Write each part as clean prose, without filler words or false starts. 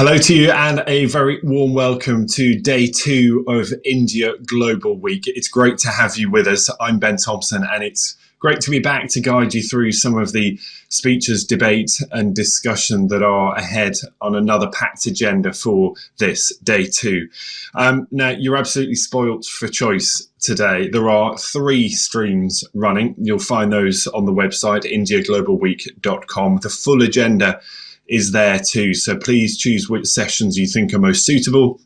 Hello to you and a very warm welcome to day 2 of India Global Week. It's great to have you with us. I'm Ben Thompson and it's great to be back to guide you through some of the speeches, debate and discussion that are ahead on another packed agenda for this day 2. Now, you're absolutely spoilt for choice today. There are 3 streams running. You'll find those on the website, indiaglobalweek.com. The full agenda is there too, so please choose which sessions you think are most suitable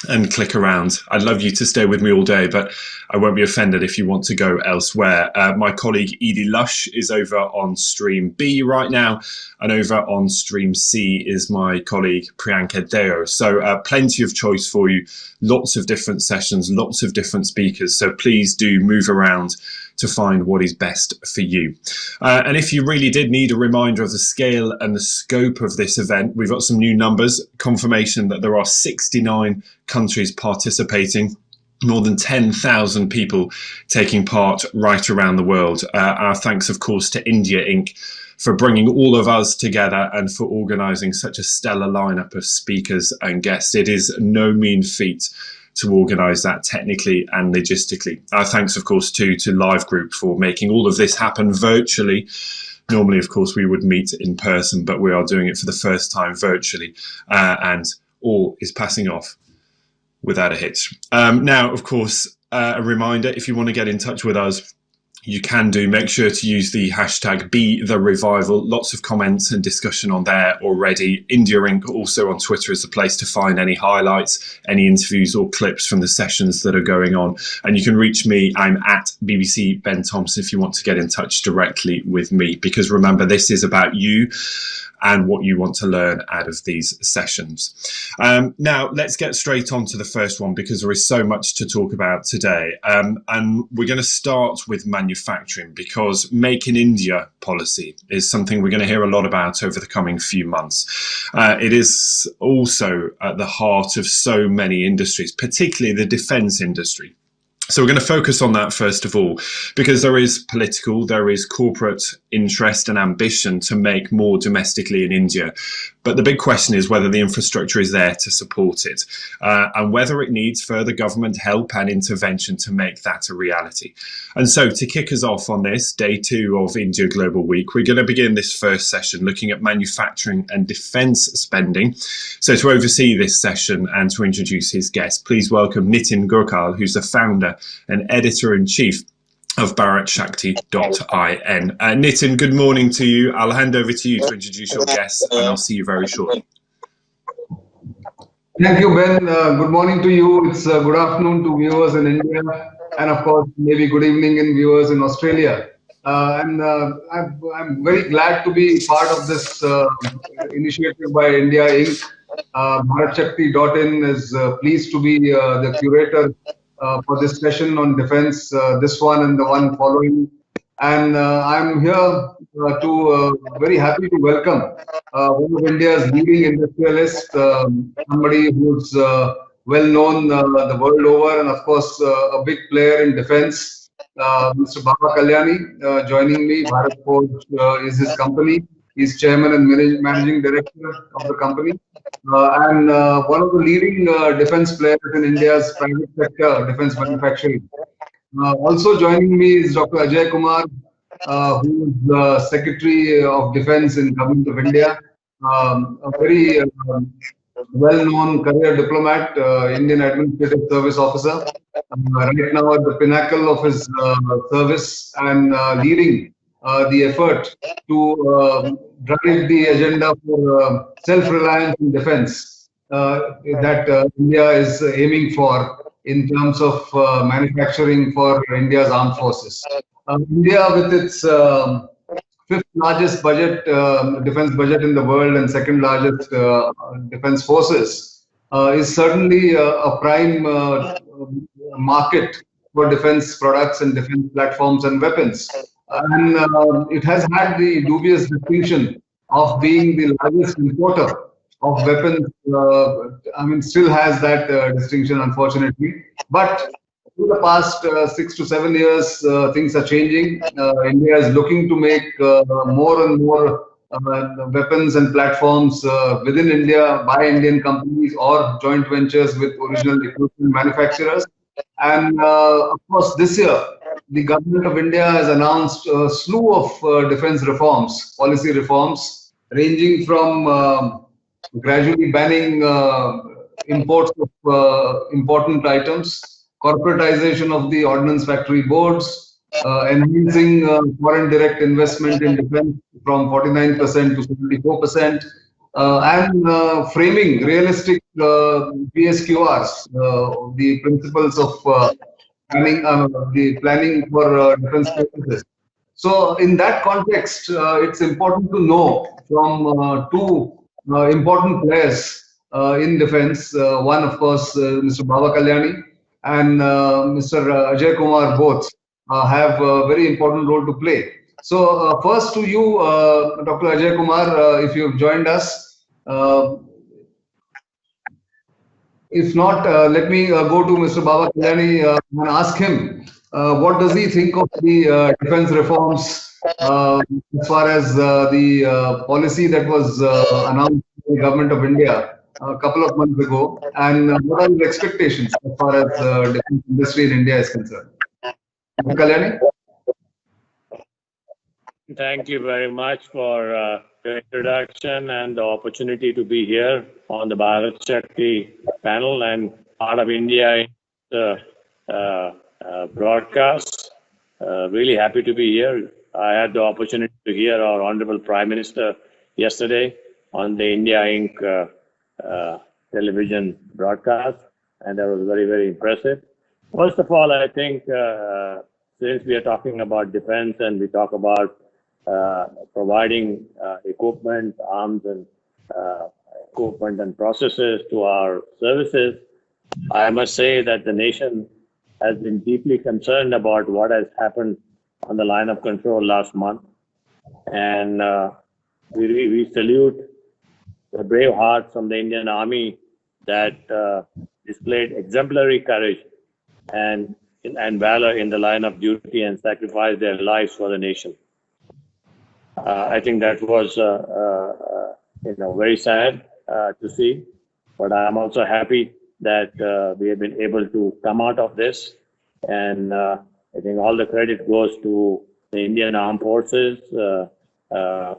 and click around. I'd love you to stay with me all day, but I won't be offended if you want to go elsewhere. My colleague Edie Lush is over on stream B right now, and over on stream C is my colleague Priyanka Deo. So plenty of choice for you, lots of different sessions, lots of different speakers, so please do move around to find what is best for you. And if you really did need a reminder of the scale and the scope of this event, we've got some new numbers, confirmation that there are 69 countries participating, more than 10,000 people taking part right around the world. Our thanks, of course, to India Inc. for bringing all of us together and for organising such a stellar lineup of speakers and guests. It is no mean feat to organise that technically and logistically. Our thanks, of course, to Live Group for making all of this happen virtually. Normally, of course, we would meet in person, but we are doing it for the first time virtually, and all is passing off without a hitch. Now, of course, a reminder, if you want to get in touch with us, you can do. Make sure to use the hashtag #BeTheRevival. Lots of comments and discussion on there already. India Inc. also on Twitter is the place to find any highlights, any interviews or clips from the sessions that are going on. And you can reach me. I'm at BBC Ben Thompson if you want to get in touch directly with me. Because remember, this is about you and what you want to learn out of these sessions. Now, let's get straight on to the first one because there is so much to talk about today. And we're going to start with manufacturing because Make in India policy is something we're going to hear a lot about over the coming few months. It is also at the heart of so many industries, particularly the defence industry. So we're going to focus on that first of all, because there is political, there is corporate interest and ambition to make more domestically in India. But the big question is whether the infrastructure is there to support it, and whether it needs further government help and intervention to make that a reality. And so to kick us off on this, day 2 of India Global Week, we're going to begin this first session looking at manufacturing and defence spending. So to oversee this session and to introduce his guest, please welcome Nitin Gokhale, who's the founder and editor-in-chief of bharatshakti.in. Nitin, good morning to you. I'll hand over to you to introduce your guests and I'll see you very shortly. Thank you, Ben. Good morning to you. It's good afternoon to viewers in India and of course maybe good evening in viewers in Australia. I'm very glad to be part of this initiative by India Inc. bharatshakti.in is pleased to be the curator for this session on defense, this one and the one following. And I'm here very happy to welcome one of India's leading industrialists, somebody who's well known the world over, and of course a big player in defense, Mr. Kalyani, joining me. Bharat Forge is his company. He's chairman and managing director of the company, and one of the leading defense players in India's private sector defense manufacturing. Also joining me is Dr. Ajay Kumar, who is the Secretary of Defense in Government of India, a very well-known career diplomat, Indian Administrative Service Officer, right now at the pinnacle of his service and leading the effort to drive the agenda for self-reliance in defense that India is aiming for in terms of manufacturing for India's armed forces. India, with its 5th largest budget, defense budget in the world and 2nd largest defense forces, is certainly a prime market for defense products and defense platforms and weapons. And it has had the dubious distinction of being the largest importer of weapons. Still has that distinction, unfortunately. But in the past 6 to 7 years, things are changing. India is looking to make more and more weapons and platforms within India by Indian companies or joint ventures with original equipment manufacturers. And of course, this year, the government of India has announced a slew of defense reforms, policy reforms, ranging from gradually banning imports of important items, corporatization of the ordnance factory boards, enhancing foreign direct investment in defense from 49% to 74%, and framing realistic PSQRs, the principles of the planning for defense purposes. So, in that context, it's important to know from two important players in defense. One, of course, Mr. Baba Kalyani and Mr. Ajay Kumar, both have a very important role to play. So, first to you, Dr. Ajay Kumar, if you've joined us. If not, let me go to Mr. Baba Kalyani and ask him what does he think of the defense reforms as far as the policy that was announced by the government of India a couple of months ago, and what are his expectations as far as defense industry in India is concerned? Mr. Kalyani? Thank you very much for the introduction and the opportunity to be here on the Bharat Shakti panel and part of India broadcast. Really happy to be here. I had the opportunity to hear our Honorable Prime Minister yesterday on the India Inc. Television broadcast, and that was very, very impressive. First of all, I think since we are talking about defense and we talk about providing equipment, arms and equipment and processes to our services, I must say that the nation has been deeply concerned about what has happened on the line of control last month. And we salute the brave hearts from the Indian Army that displayed exemplary courage and valor in the line of duty and sacrificed their lives for the nation. I think that was very sad to see, but I'm also happy that we have been able to come out of this, and I think all the credit goes to the Indian Armed Forces, the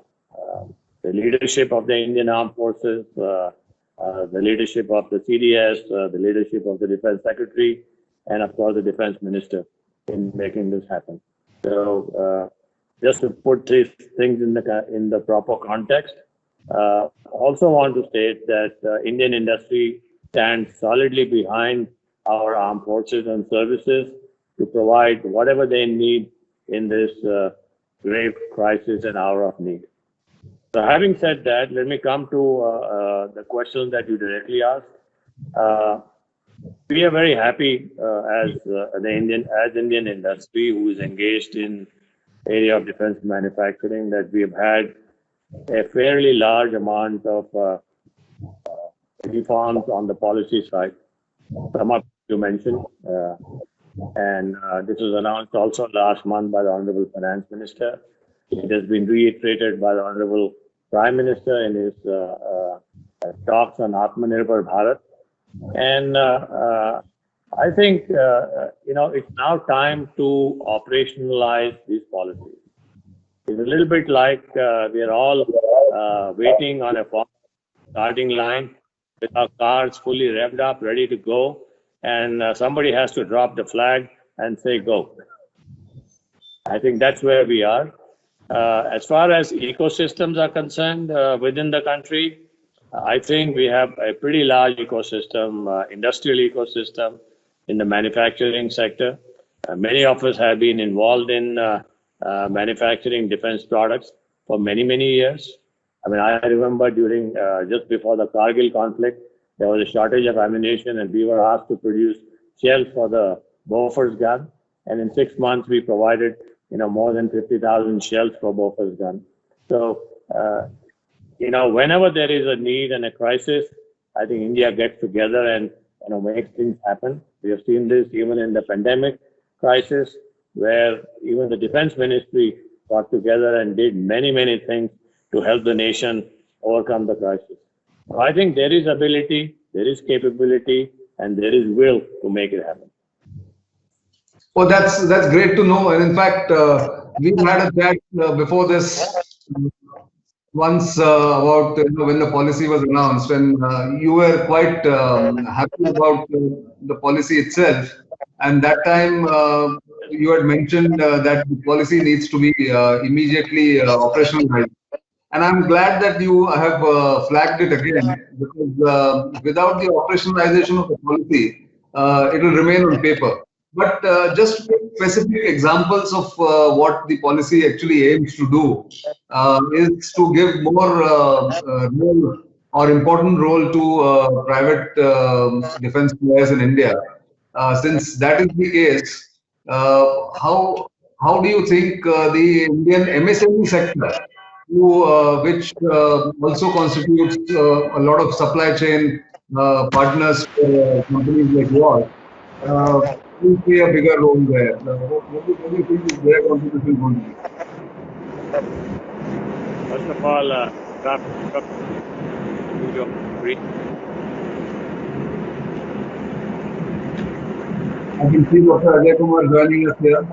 leadership of the Indian Armed Forces, the leadership of the CDS, the leadership of the Defense Secretary, and of course the Defense Minister in making this happen. So just to put these things in the proper context, also want to state that Indian industry stands solidly behind our armed forces and services to provide whatever they need in this grave crisis and hour of need. So having said that, let me come to the question that you directly asked. We are very happy as Indian industry who is engaged in area of defense manufacturing that we have had a fairly large amount of reforms on the policy side. Some of you mentioned, and this was announced also last month by the Honorable Finance Minister. It has been reiterated by the Honorable Prime Minister in his talks on Atmanirbhar Bharat. And I think, it's now time to operationalize these policies. It's a little bit like we are all waiting on a starting line with our cars fully revved up, ready to go, and somebody has to drop the flag and say go. I think that's where we are. As far as ecosystems are concerned within the country, I think we have a pretty large ecosystem, industrial ecosystem in the manufacturing sector. Many of us have been involved in manufacturing defense products for many, many years. I mean, I remember during just before the Kargil conflict, there was a shortage of ammunition and we were asked to produce shells for the Bofors gun. And in 6 months, we provided, more than 50,000 shells for Bofors gun. So, whenever there is a need and a crisis, I think India gets together and, makes things happen. We have seen this even in the pandemic crisis, where even the defense ministry got together and did many, many things to help the nation overcome the crisis. So I think there is ability, there is capability, and there is will to make it happen. Well, that's great to know. And in fact, we've had a chat before this once about when the policy was announced, and you were quite happy about the policy itself. And that time you had mentioned that the policy needs to be immediately operationalized. And I'm glad that you have flagged it again, because without the operationalization of the policy, it will remain on paper. But just to give specific examples of what the policy actually aims to do is to give more role or important role to private defense players in India. Since that is the case, how do you think the Indian MSME sector, which also constitutes a lot of supply chain partners for companies like yours, will play a bigger role there? What do you think is their contribution going to be? First of all, I can see Dr. Ajay Kumar joining us here.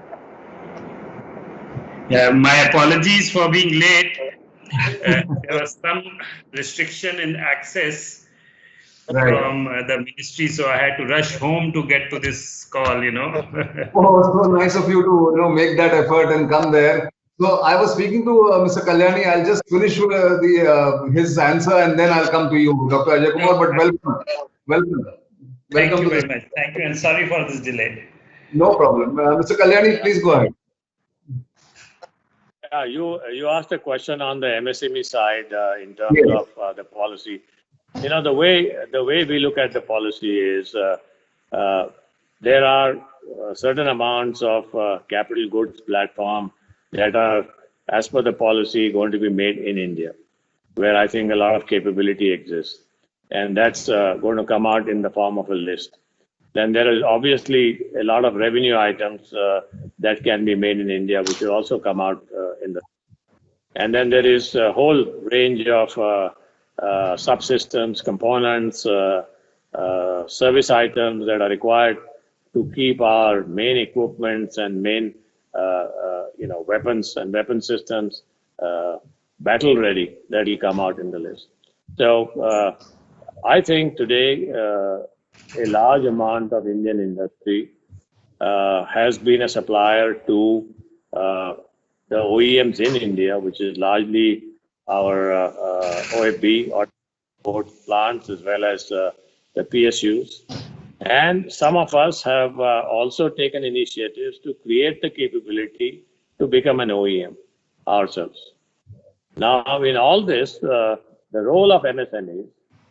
My apologies for being late. There was some restriction in access from the ministry, so I had to rush home to get to this call, Oh, so nice of you to make that effort and come there. So I was speaking to Mr. Kalyani. I'll just finish his answer and then I'll come to you, Dr. Ajay Kumar. But welcome. Thank you very much. Thank you, and sorry for this delay. No problem. Mr. Kalyani, please go ahead. Yeah, you asked a question on the MSME side in terms of the policy. The way we look at the policy is there are certain amounts of capital goods platform that are, as per the policy, going to be made in India, where I think a lot of capability exists. And that's going to come out in the form of a list. Then there is obviously a lot of revenue items that can be made in India, which will also come out in the. And then there is a whole range of subsystems, components, service items that are required to keep our main equipments and main weapons and weapon systems battle ready. That will come out in the list. So I think today a large amount of Indian industry has been a supplier to the OEMs in India, which is largely our OFB or port plants as well as the PSUs. And some of us have also taken initiatives to create the capability to become an OEM ourselves. Now, in all this, the role of MSMEs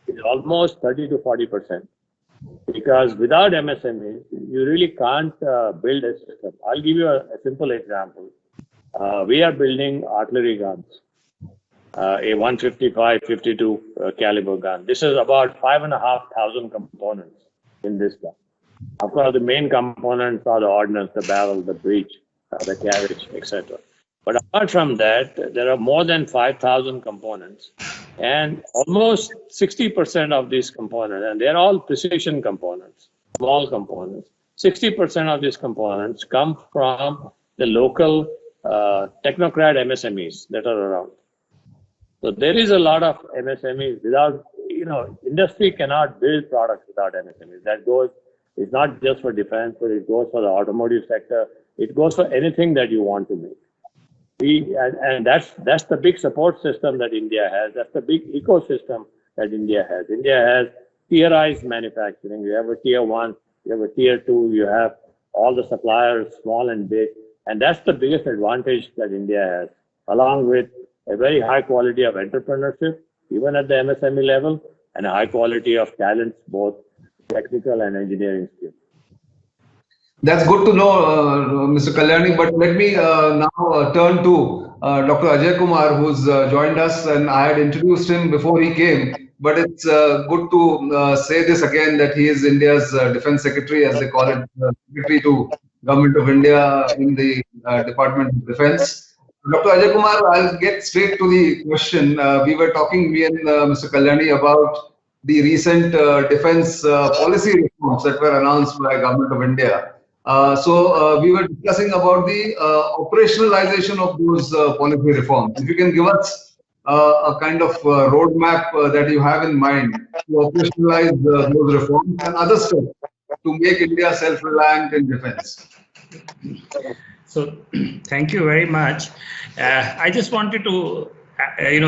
is almost 30 to 40%. Because without MSMEs, you really can't build a system. I'll give you a simple example. We are building artillery guns, a 155, 52 caliber gun. This is about 5,500 components in this gun. Of course, the main components are the ordnance, the barrel, the breech, the carriage, etc. But apart from that, there are more than 5,000 components, and almost 60% of these components, and they're all precision components, small components. 60% of these components come from the local technocrat MSMEs that are around. So there is a lot of MSMEs without, industry cannot build products without MSMEs. That goes, it's not just for defense, but it goes for the automotive sector. It goes for anything that you want to make. And that's the big support system that India has. That's the big ecosystem that India has. India has tierized manufacturing. You have a tier 1, you have a tier 2, you have all the suppliers, small and big. And that's the biggest advantage that India has, along with a very high quality of entrepreneurship, even at the MSME level, and a high quality of talents, both technical and engineering skills. That's good to know, Mr. Kalyani. But let me now turn to Dr. Ajay Kumar, who's joined us, and I had introduced him before he came. But it's good to say this again, that he is India's Defense Secretary, as they call it, Secretary to Government of India in the Department of Defense. Dr. Ajay Kumar, I'll get straight to the question. We were talking, me and Mr. Kalyani, about the recent defense policy reforms that were announced by Government of India. So we were discussing about the operationalization of those policy reforms. If you can give us a kind of roadmap that you have in mind to operationalize those reforms and other steps to make India self-reliant in defense. So, thank you very much. I just wanted to,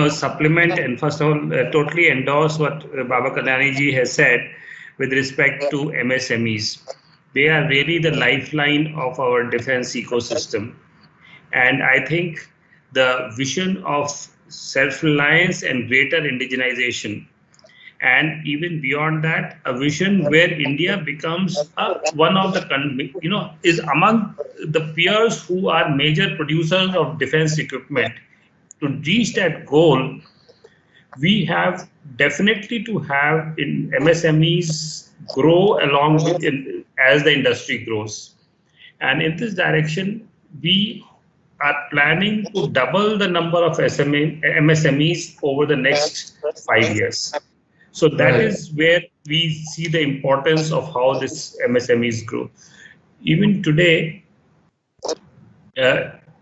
supplement and first of all, totally endorse what Baba Kalyani ji has said with respect to MSMEs. They are really the lifeline of our defense ecosystem. And I think the vision of self-reliance and greater indigenization, and even beyond that, a vision where India becomes one of the, is among the peers who are major producers of defense equipment. To reach that goal, we have definitely to have in MSMEs grow along with as the industry grows. And in this direction, we are planning to double the number of MSMEs over the next 5 years. So that is where we see the importance of how this MSMEs grow. Even today,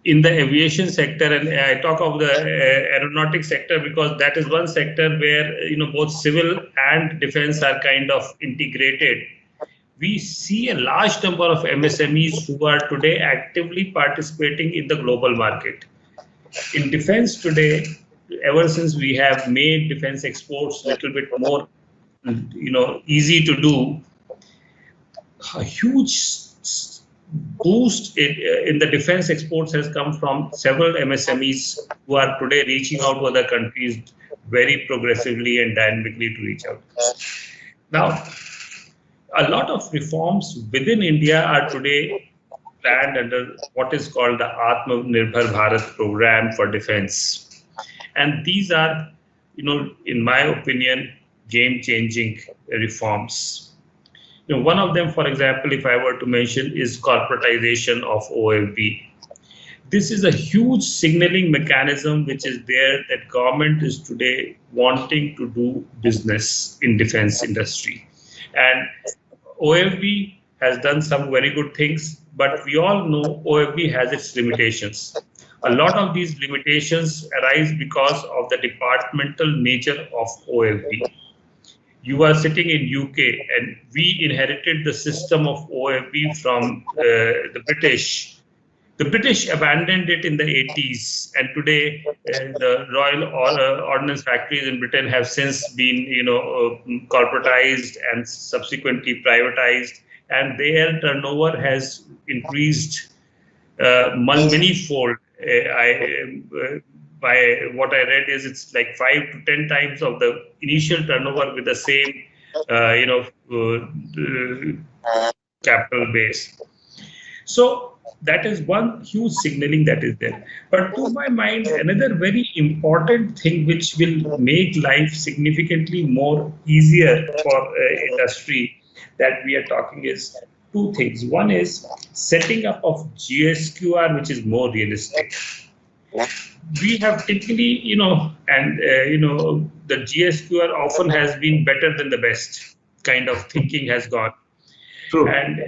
in the aviation sector, and I talk of the aeronautic sector because that is one sector where both civil and defense are kind of integrated. We see a large number of MSMEs who are today actively participating in the global market. In defense today, ever since we have made defense exports a little bit more, easy to do, a huge boost in the defense exports has come from several MSMEs who are today reaching out to other countries very progressively and dynamically to reach out. Now, a lot of reforms within India are today planned under what is called the Atmanirbhar Bharat program for defense. And these are, in my opinion, game-changing reforms. One of them, for example, if I were to mention, is corporatization of OFB. This is a huge signaling mechanism which is there that government is today wanting to do business in defense industry. And OFB has done some very good things, but we all know OFB has its limitations. A lot of these limitations arise because of the departmental nature of OFB. You are sitting in UK, and we inherited the system of OFB from the British. The British abandoned it in the 80s, and today the Royal Ordnance factories in Britain have since been, corporatized and subsequently privatized, and their turnover has increased many-fold. By what I read is it's like 5 to 10 times of the initial turnover with the same, capital base. So that is one huge signaling that is there. But to my mind, another very important thing which will make life significantly more easier for industry that we are talking is two things. One is setting up of GSQR, which is more realistic. We have typically, the GSQR often has been better than the best kind of thinking has gone. True. And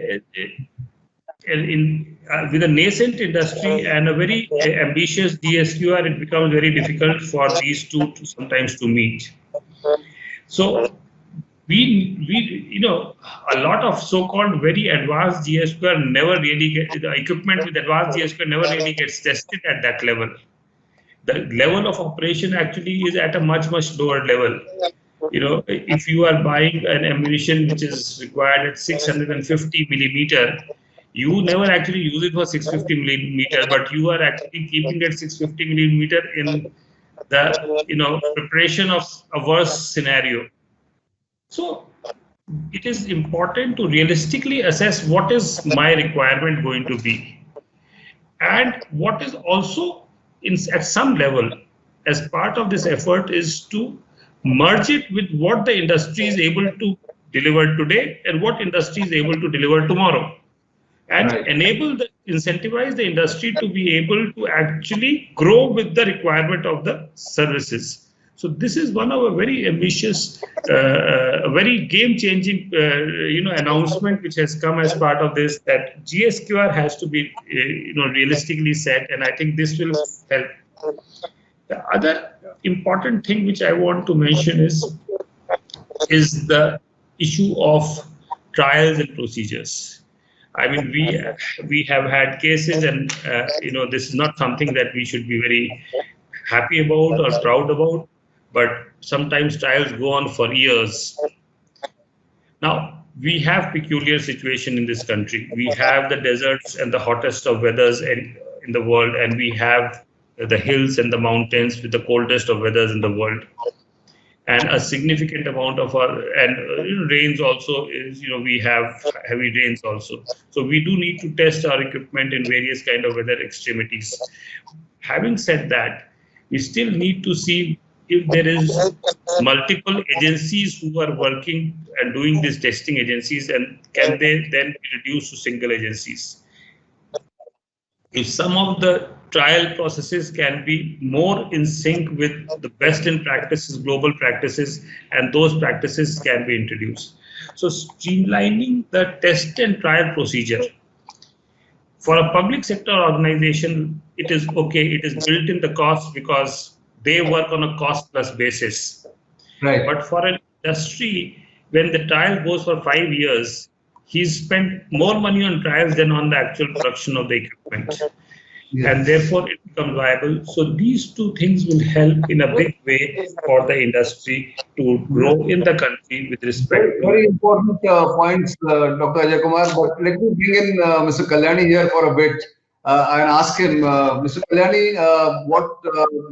with a nascent industry and a very ambitious GSQR, it becomes very difficult for these two to sometimes to meet. So we a lot of so-called very advanced GSQR never really the equipment with advanced GSQR never really gets tested at that level. The level of operation actually is at a much lower level. If you are buying an ammunition which is required at 650 millimeter, you never actually use it for 650 millimeter, but you are actually keeping it 650 millimeter in the preparation of a worse scenario. So it is important to realistically assess what is my requirement going to be, and what is also at some level as part of this effort is to merge it with what the industry is able to deliver today and what industry is able to deliver tomorrow, and enable the incentivize the industry to be able to actually grow with the requirement of the services. So this is one of a very ambitious, very game-changing, announcement which has come as part of this, that GSQR has to be, realistically set, and I think this will help. The other important thing which I want to mention is the issue of trials and procedures. I mean, we have had cases, and this is not something that we should be very happy about or proud about. But sometimes trials go on for years. Now we have peculiar situation in this country. We have the deserts and the hottest of weathers in the world, and we have the hills and the mountains with the coldest of weathers in the world. And a significant amount of our rains also is, we have heavy rains also. So we do need to test our equipment in various kind of weather extremities. Having said that, we still need to see if there is multiple agencies who are working and doing these testing agencies, and can they then be reduced to single agencies. If some of the trial processes can be more in sync with the best in practices, global practices, and those practices can be introduced. So streamlining the test and trial procedure. For a public sector organization, it is okay, it is built in the cost because they work on a cost plus basis. Right. But for an industry, when the trial goes for 5 years, he's spent more money on trials than on the actual production of the equipment. Yes. And therefore it becomes viable. So these two things will help in a big way for the industry to grow in the country with respect to... Very important points, Dr. Ajay Kumar, but let me bring in Mr. Kalyani here for a bit and ask him, Mr. Kalyani, what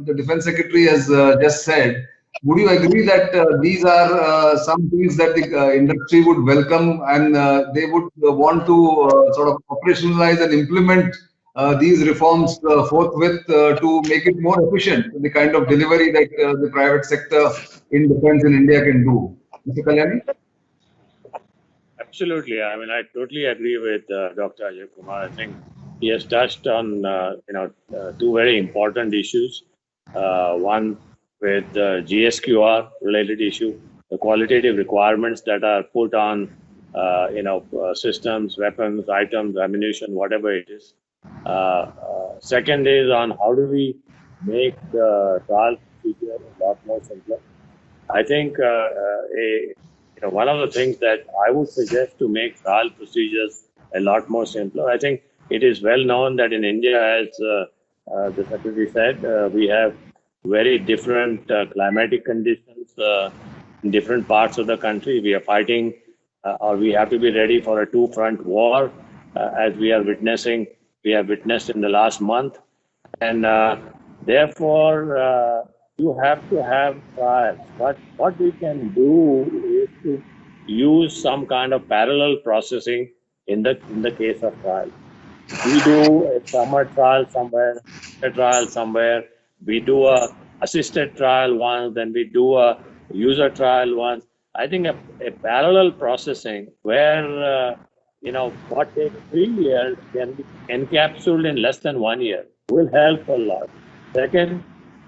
the Defense Secretary has just said. Would you agree that these are some things that the industry would welcome, and they would want to sort of operationalize and implement these reforms forthwith to make it more efficient, the kind of delivery that the private sector in defense in India can do? Mr. Kalyani? Absolutely. I mean, I totally agree with Dr. Ajay Kumar. I think he has touched on two very important issues. One with the GSQR related issue, the qualitative requirements that are put on systems, weapons, items, ammunition, whatever it is. Second is on how do we make the trial procedure a lot more simpler. I think one of the things that I would suggest to make trial procedures a lot more simpler. I think it is well known that in India, as the Secretary said, we have very different climatic conditions in different parts of the country. We are fighting, or we have to be ready for a two-front war, as we have witnessed in the last month. And therefore, you have to have trials. But what we can do is to use some kind of parallel processing in the case of trials. We do a summer trial somewhere, a trial somewhere. We do a assisted trial once, then we do a user trial once. I think a parallel processing where what takes 3 years can be encapsulated in less than 1 year will help a lot. Second,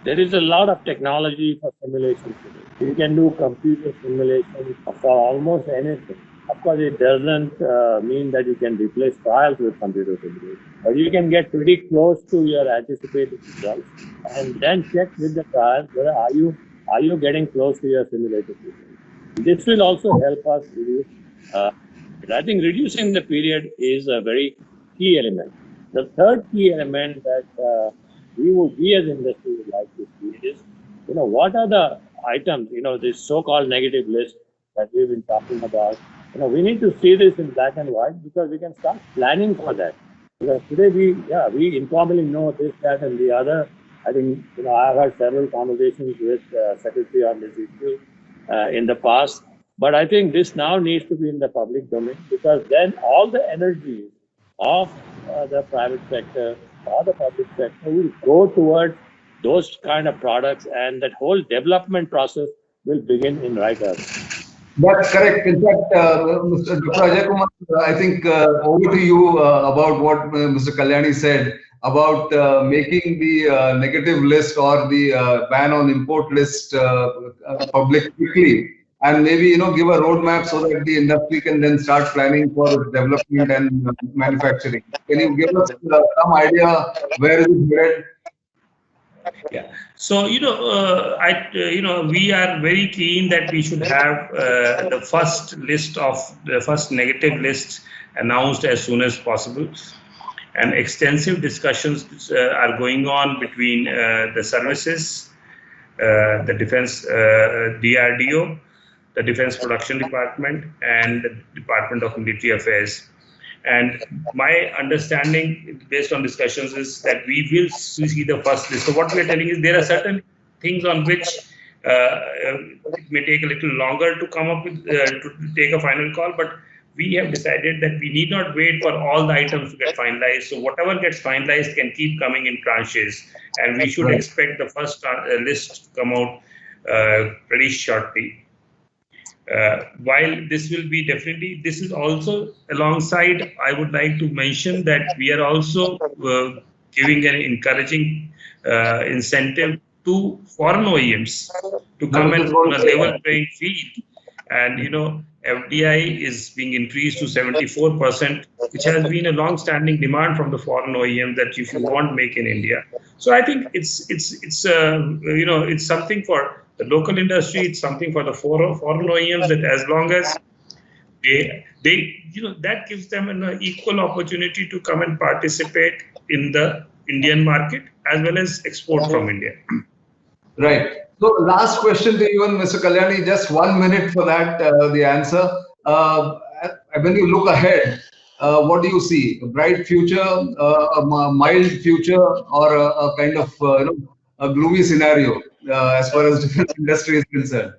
there is a lot of technology for simulation today. You can do computer simulation for almost anything. Of course, it doesn't mean that you can replace trials with computer simulation, but you can get pretty close to your anticipated results and then check with the trials whether are you getting close to your simulated results. This will also help us reduce. I think reducing the period is a very key element. The third key element that we as industry would like to see is, what are the items, this so-called negative list that we've been talking about. We need to see this in black and white because we can start planning for that. Because today we informally know this, that, and the other. I think, I've had several conversations with Secretary on this issue in the past. But I think this now needs to be in the public domain, because then all the energies of the private sector or the public sector will go towards those kind of products, and that whole development process will begin in right early. That's correct. In fact, Mr. Dr. Ajay Kumar, I think over to you about what Mr. Kalyani said about making the negative list or the ban on import list public quickly, and maybe give a roadmap so that the industry can then start planning for its development and manufacturing. Can you give us some idea where is it headed? Yeah. So, we are very keen that we should have the first negative list announced as soon as possible. And extensive discussions are going on between the services, the Defense DRDO, the Defense Production Department, and the Department of Military Affairs. And my understanding, based on discussions, is that we will see the first list. So what we are telling is there are certain things on which it may take a little longer to come up with, to take a final call, but we have decided that we need not wait for all the items to get finalized. So whatever gets finalized can keep coming in tranches, and we should expect the first list to come out pretty shortly. While this will be definitely, this is also alongside, I would like to mention that we are also giving an encouraging incentive to foreign OEMs to come in on a level playing field. And, FDI is being increased to 74%, which has been a long-standing demand from the foreign OEM that if you want, make in India. So I think it's something for the local industry. It's something for the foreign OEMs that as long as they that gives them an equal opportunity to come and participate in the Indian market as well as export from India. Right. So last question to you and Mr. Kalyani, just 1 minute for that, the answer. When you look ahead, what do you see? A bright future, a mild future, or a kind of a gloomy scenario as far as defense industry is concerned?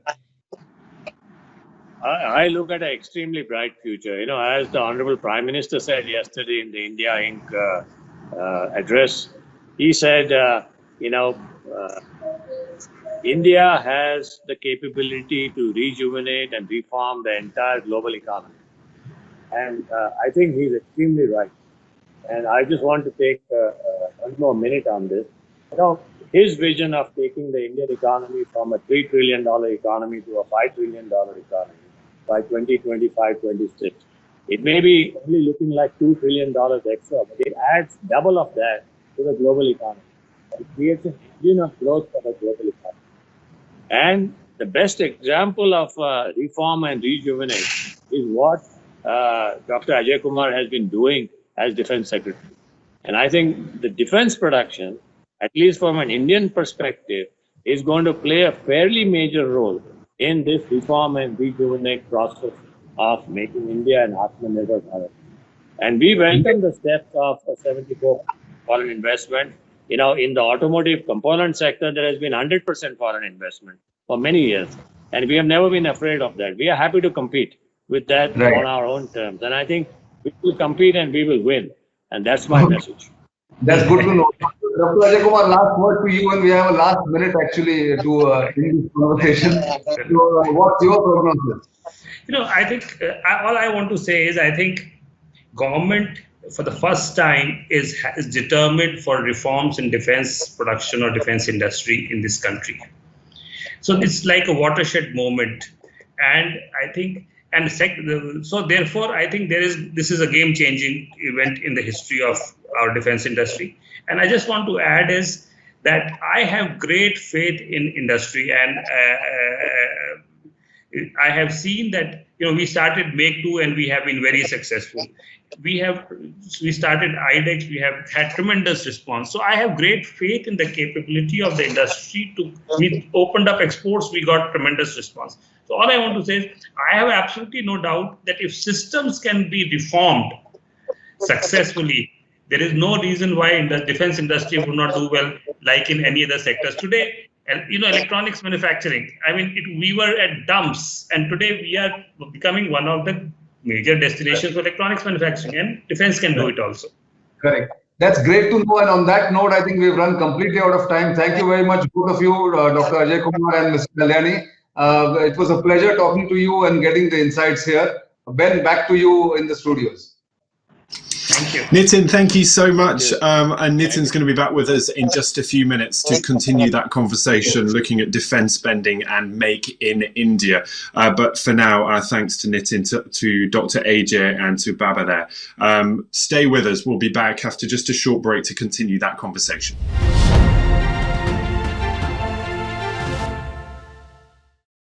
I look at an extremely bright future. As the Honorable Prime Minister said yesterday in the India Inc. Address, he said, India has the capability to rejuvenate and reform the entire global economy. And I think he's extremely right. And I just want to take one more minute on this. His vision of taking the Indian economy from a $3 trillion economy to a $5 trillion economy by 2025-26. It may be only looking like $2 trillion extra, but it adds double of that to the global economy. It creates an engine of growth for the global economy. And the best example of reform and rejuvenate is what Dr. Ajay Kumar has been doing as Defense Secretary. And I think the defense production, at least from an Indian perspective, is going to play a fairly major role in this reform and rejuvenate process of making India an Atmanirbhar Bharat. And we welcome the steps of 74 foreign investment. In the automotive component sector, there has been 100% foreign investment for many years. And we have never been afraid of that. We are happy to compete with that on our own terms. And I think we will compete and we will win. And that's my message. That's good to know. Dr. Ajay Kumar, last word to you, and we have a last minute actually to end this conversation. So, what's your prognosis? I think all I want to say is I think government for the first time is determined for reforms in defense production or defense industry in this country. So it's like a watershed moment, and I think, so therefore I think this is a game-changing event in the history of our defense industry. And I just want to add is that I have great faith in industry, and I have seen that we started Make 2 and we have been very successful. We started IDEX, we have had tremendous response. So I have great faith in the capability of the industry we opened up exports, we got tremendous response. So all I want to say is I have absolutely no doubt that if systems can be reformed successfully, there is no reason why the defense industry would not do well like in any other sectors. Today, electronics manufacturing, we were at dumps, and today we are becoming one of the major destinations for electronics manufacturing, and defense can do it also. Correct. That's great to know. And on that note, I think we've run completely out of time. Thank you very much, both of you, Dr. Ajay Kumar and Mr. Kalyani. It was a pleasure talking to you and getting the insights here. Ben, back to you in the studios. Thank you. Nitin, thank you so much. And Nitin's going to be back with us in just a few minutes to continue that conversation, looking at defence spending and Make in India. But for now, our thanks to Nitin, to Dr. Ajay and to Baba there. Stay with us. We'll be back after just a short break to continue that conversation.